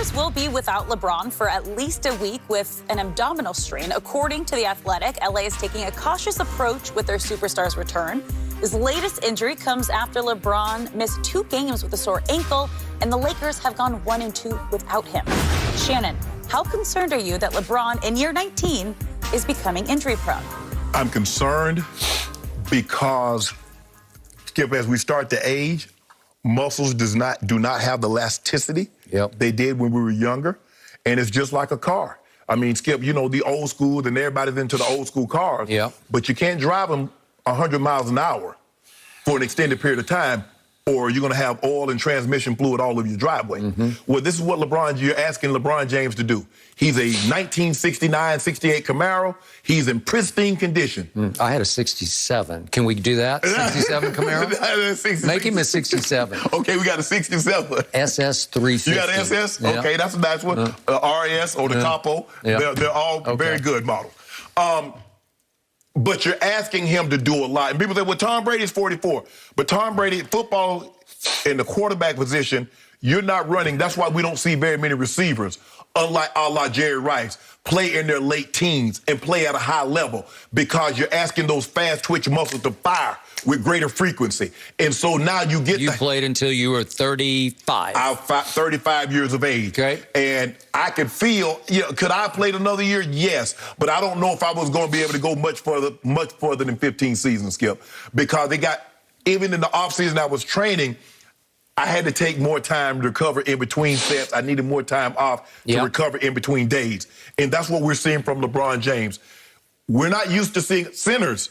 Lakers will be without LeBron for at least a week with an abdominal strain. According to The Athletic, LA is taking a cautious approach with their superstar's return. His latest injury comes after LeBron missed 2 games with a sore ankle, and the Lakers have gone 1-2 without him. Shannon, how concerned are you that LeBron, in year 19, is becoming injury-prone? I'm concerned because, Skip, as we start to age, muscles do not have the elasticity they did when we were younger, and it's just like a car. I mean, Skip, you know, the old school, and everybody's into the old school cars, but you can't drive them 100 miles an hour for an extended period of time, or you're going to have oil and transmission fluid all over your driveway. Well, this is what you're asking LeBron James to do. He's a 1969, 68 Camaro. He's in pristine condition. I had a 67. Can we do that? 67 Camaro? Make him a 67. Okay, we got a 67. SS 350. You got an SS? Yeah. Okay, that's a nice one. RS or the Capo. They're all very good models. But you're asking him to do a lot. And people say, well, Tom Brady's 44. But Tom Brady, football in the quarterback position, you're not running. That's why we don't see very many receivers, unlike a la Jerry Rice, play in their late teens and play at a high level because you're asking those fast twitch muscles to fire with greater frequency. And so now you get You played until you were 35. I'm 35 years of age. Okay. And I could feel, could I have played another year? Yes. But I don't know if I was going to be able to go much further than 15 seasons, Skip. Because even in the offseason I was training, I had to take more time to recover in between sets. I needed more time off to recover in between days. And that's what we're seeing from LeBron James. We're not used to seeing centers.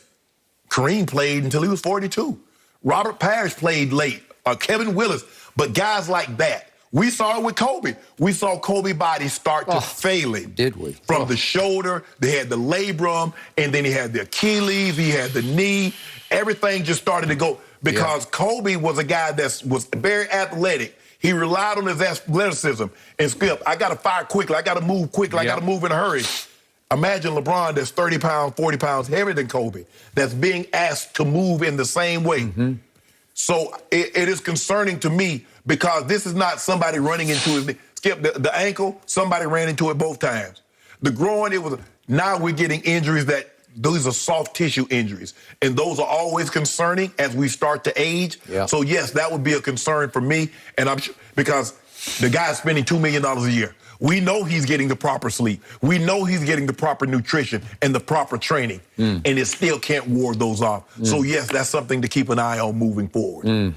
Kareem played until he was 42. Robert Parrish played late. Kevin Willis. But guys like that. We saw it with Kobe. We saw Kobe's body start to failing. Did we? From the shoulder, they had the labrum, and then he had the Achilles, he had the knee. Everything just started to go. Because Kobe was a guy that was very athletic. He relied on his athleticism. And Skip, I got to fire quickly. I got to move quickly. I got to move in a hurry. Imagine LeBron that's 30 pounds, 40 pounds heavier than Kobe, that's being asked to move in the same way. So it is concerning to me because this is not somebody running into his Skip, the ankle, somebody ran into it both times. The groin, now we're getting injuries those are soft tissue injuries. And those are always concerning as we start to age. So, yes, that would be a concern for me. And I'm sure, because the guy's spending $2 million a year. We know he's getting the proper sleep. We know he's getting the proper nutrition and the proper training. And it still can't ward those off. So, yes, that's something to keep an eye on moving forward.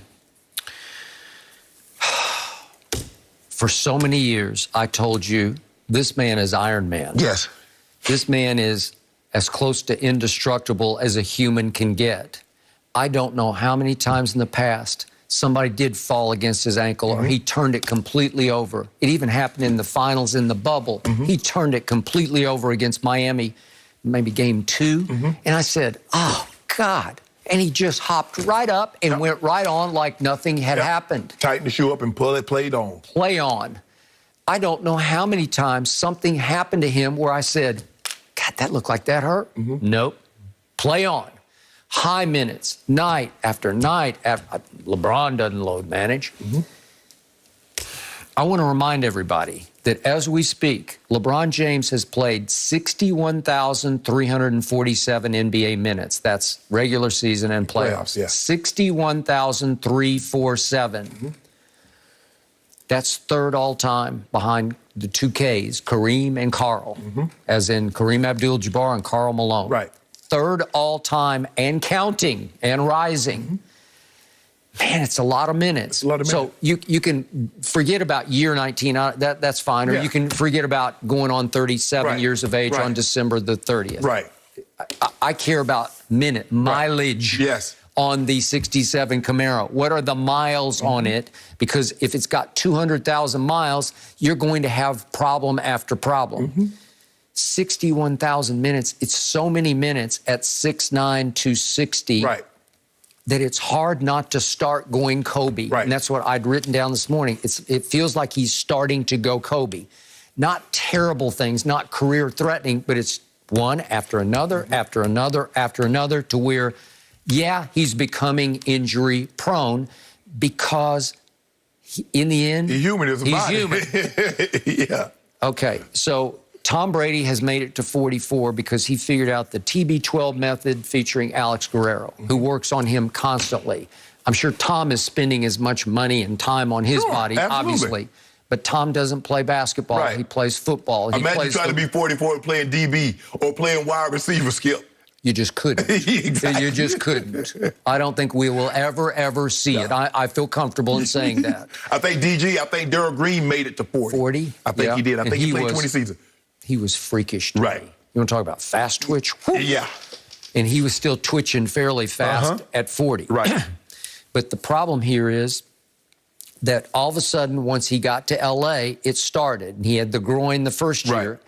For so many years, I told you, this man is Iron Man. Yes. This man is as close to indestructible as a human can get. I don't know how many times in the past somebody did fall against his ankle or he turned it completely over. It even happened in the finals in the bubble. He turned it completely over against Miami, maybe game 2. And I said, oh, God. And he just hopped right up and went right on like nothing had happened. Tighten the shoe up and played on. Play on. I don't know how many times something happened to him where I said, God, that looked like that hurt. Nope. Play on. High minutes, night after night. LeBron doesn't load manage. I want to remind everybody that as we speak, LeBron James has played 61,347 NBA minutes. That's regular season and playoffs. 61,347. That's third all-time behind the 2 Ks, Kareem and Karl, as in Kareem Abdul-Jabbar and Karl Malone. Right. Third all-time and counting and rising. Man, it's a lot of minutes. A lot of minutes. So you can forget about year 19, that's fine, or you can forget about going on 37 years of age on December the 30th. Right. I care about mileage. Yes. On the 67 Camaro. What are the miles on it? Because if it's got 200,000 miles, you're going to have problem after problem. 61,000 minutes, it's so many minutes at 6'9", 260 that it's hard not to start going Kobe. And that's what I'd written down this morning. It feels like he's starting to go Kobe. Not terrible things, not career-threatening, but it's one after another, after another, after another, to where, yeah, he's becoming injury-prone because in the end, He's human as a body. human. Yeah. Okay, so Tom Brady has made it to 44 because he figured out the TB12 method featuring Alex Guerrero, who works on him constantly. I'm sure Tom is spending as much money and time on his body, absolutely. obviously. But Tom doesn't play basketball. Right. He plays football. Imagine trying to be 44 and playing DB or playing wide receiver, Skip. You just couldn't. Exactly. You just couldn't. I don't think we will ever see it. I feel comfortable in saying that. I think Daryl Green made it to 40. 40? I think he did. I think he played 20 seasons. He was freakish to Right. me. You want to talk about fast twitch? Whew. Yeah. And he was still twitching fairly fast at 40. Right. But the problem here is that all of a sudden, once he got to L.A., it started. And he had the groin the first year. Right.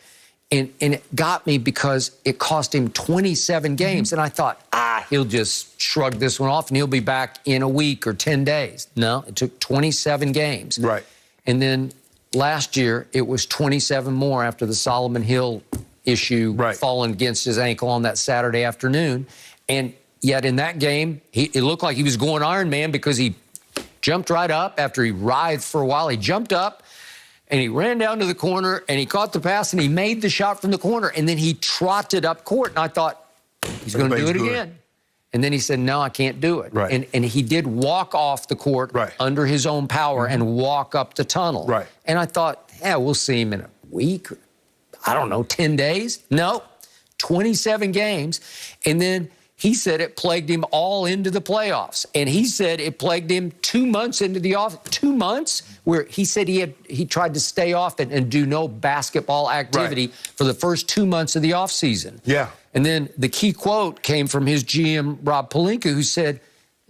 And it got me because it cost him 27 games. And I thought, he'll just shrug this one off and he'll be back in a week or 10 days. No, it took 27 games. Right. And then last year, it was 27 more after the Solomon Hill issue falling against his ankle on that Saturday afternoon. And yet in that game, it looked like he was going Iron Man because he jumped right up after he writhed for a while. He jumped up and he ran down to the corner and he caught the pass and he made the shot from the corner. And then he trotted up court. And I thought, he's going to do it again. And then he said, no, I can't do it. Right. And he did walk off the court under his own power and walk up the tunnel. Right. And I thought, we'll see him in a week, or, I don't know, 10 days. No, 27 games. And then he said it plagued him all into the playoffs. And he said it plagued him 2 months into the off. 2 months where he said he tried to stay off it and do no basketball activity for the first 2 months of the offseason. Yeah. And then the key quote came from his GM, Rob Pelinka, who said,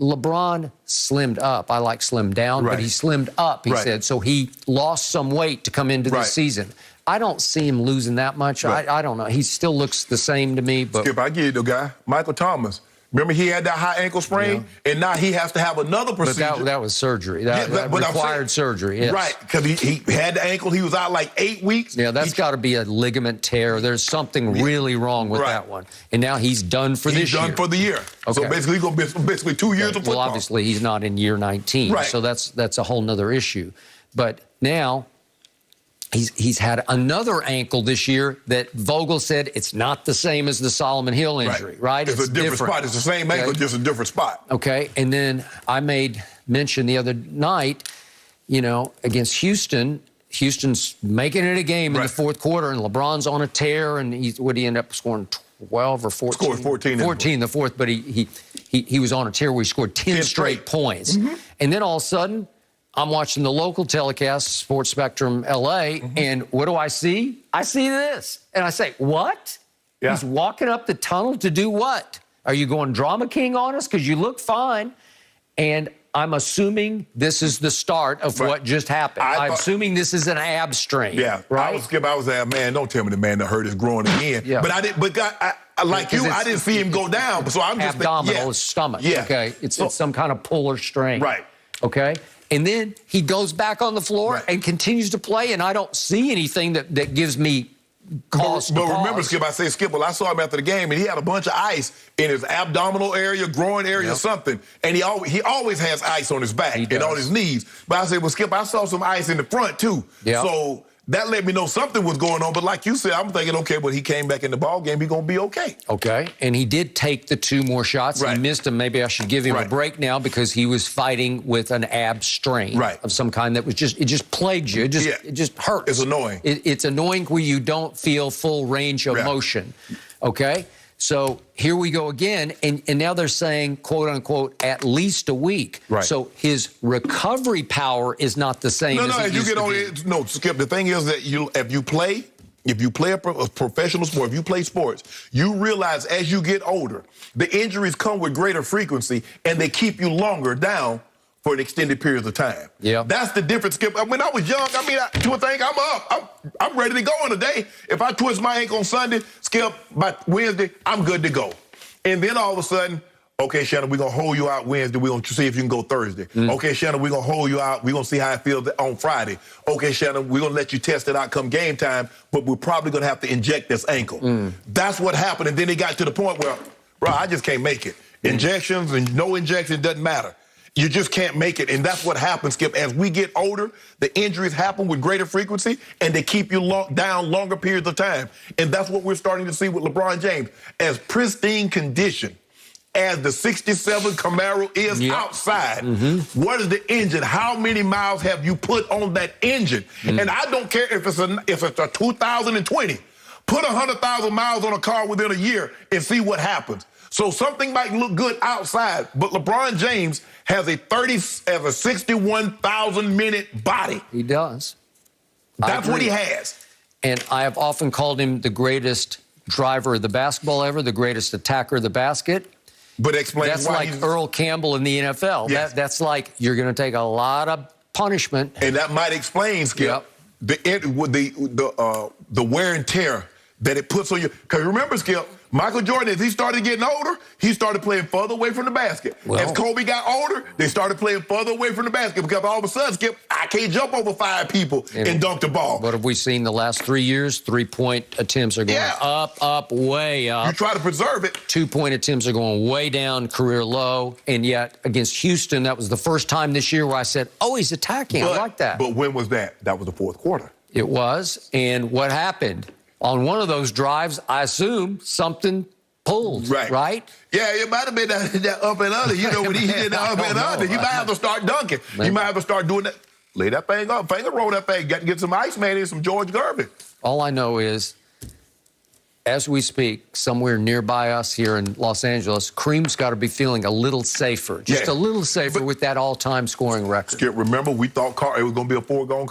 LeBron slimmed up. I like slimmed down, but he slimmed up, he said. So he lost some weight to come into this season. I don't see him losing that much. I don't know. He still looks the same to me. But Skip, I get it, though, guy. Michael Thomas. Remember he had that high ankle sprain, and now he has to have another procedure. But that was surgery. That required surgery, yes. Right, because he had the ankle. He was out like 8 weeks. Yeah, that's got to be a ligament tear. There's something really wrong with that one. And now he's done for this year. He's done for the year. Okay. So basically, he's going to be basically 2 years of football. Well, obviously, he's not in year 19. Right. So that's a whole nother issue. But now he's had another ankle this year that Vogel said it's not the same as the Solomon Hill injury, right? It's a different spot. It's the same ankle, just a different spot. Okay, and then I made mention the other night, against Houston. Houston's making it a game in the fourth quarter, and LeBron's on a tear, and he end up scoring 12 or 14? Scored 14. 14 in the fourth, but he was on a tear where he scored 10 straight points. And then all of a sudden, I'm watching the local telecast, Sports Spectrum LA, and what do I see? I see this. And I say, what? Yeah. He's walking up the tunnel to do what? Are you going drama king on us? Because you look fine. And I'm assuming this is the start of what just happened. I'm assuming this is an ab strain. Yeah. Right? I was there, man, don't tell me the man that hurt his groin again. Yeah. But I didn't see him go down. So I'm just abdominal, his stomach. Yeah. Okay. It's some kind of puller strain. Right. Okay. And then he goes back on the floor and continues to play, and I don't see anything that gives me cause to pause. But remember, Skip, I saw him after the game, and he had a bunch of ice in his abdominal area, groin area, or something. And he always has ice on his back and on his knees. But I said, well, Skip, I saw some ice in the front, too. Yeah. So that let me know something was going on. But like you said, I'm thinking, okay, well, he came back in the ball game. He's going to be okay. Okay. And he did take the 2 more shots. He missed them. Maybe I should give him a break now because he was fighting with an ab strain of some kind that was it just plagues you. It just hurts. It's annoying. It's annoying where you don't feel full range of motion. Okay. So here we go again, and now they're saying, quote unquote, at least a week. Right. So his recovery power is not the same. No, Skip. The thing is that if you play a professional sport, if you play sports, you realize as you get older, the injuries come with greater frequency, and they keep you longer down for an extended period of time. Yeah, that's the difference, Skip. When I was young, I'm ready to go on a day. If I twist my ankle on Sunday, Skip, by Wednesday, I'm good to go. And then all of a sudden, okay, Shannon, we're going to hold you out Wednesday. We're going to see if you can go Thursday. Okay, Shannon, we're going to hold you out. We're going to see how it feels on Friday. Okay, Shannon, we're going to let you test it out come game time, but we're probably going to have to inject this ankle. That's what happened. And then it got to the point where, bro, I just can't make it. Injections and no injections doesn't matter. You just can't make it, and that's what happens, Skip. As we get older, the injuries happen with greater frequency, and they keep you down longer periods of time. And that's what we're starting to see with LeBron James. As pristine condition as the 67 Camaro is outside, what is the engine? How many miles have you put on that engine? And I don't care if it's a 2020. Put 100,000 miles on a car within a year and see what happens. So something might look good outside, but LeBron James has a 61,000-minute body. He does. That's what he has. And I have often called him the greatest driver of the basketball ever, the greatest attacker of the basket. But explain that's why like Earl Campbell in the NFL. Yes. That's like you're going to take a lot of punishment. And that might explain, Skip, the wear and tear that it puts on you. Because remember, Skip, Michael Jordan, as he started getting older, he started playing further away from the basket. Well, as Kobe got older, they started playing further away from the basket because all of a sudden, Skip, I can't jump over 5 people and dunk the ball. What have we seen the last 3 years? 3-point attempts are going up, way up. You try to preserve it. 2-point attempts are going way down, career low. And yet, against Houston, that was the first time this year where I said, oh, he's attacking. I like that. But when was that? That was the fourth quarter. It was. And what happened? On one of those drives, I assume something pulled, right? Yeah, it might have been that up and under. You know, when he did the up and under, you might have to start dunking. You might have to start doing that. Lay that thing up, finger roll that thing. Got to get some Iceman and some George Gervin. All I know is, as we speak, somewhere nearby us here in Los Angeles, Kareem's got to be feeling a little safer, just a little safer with that all-time scoring record. Skip, remember, we thought it was going to be a foregone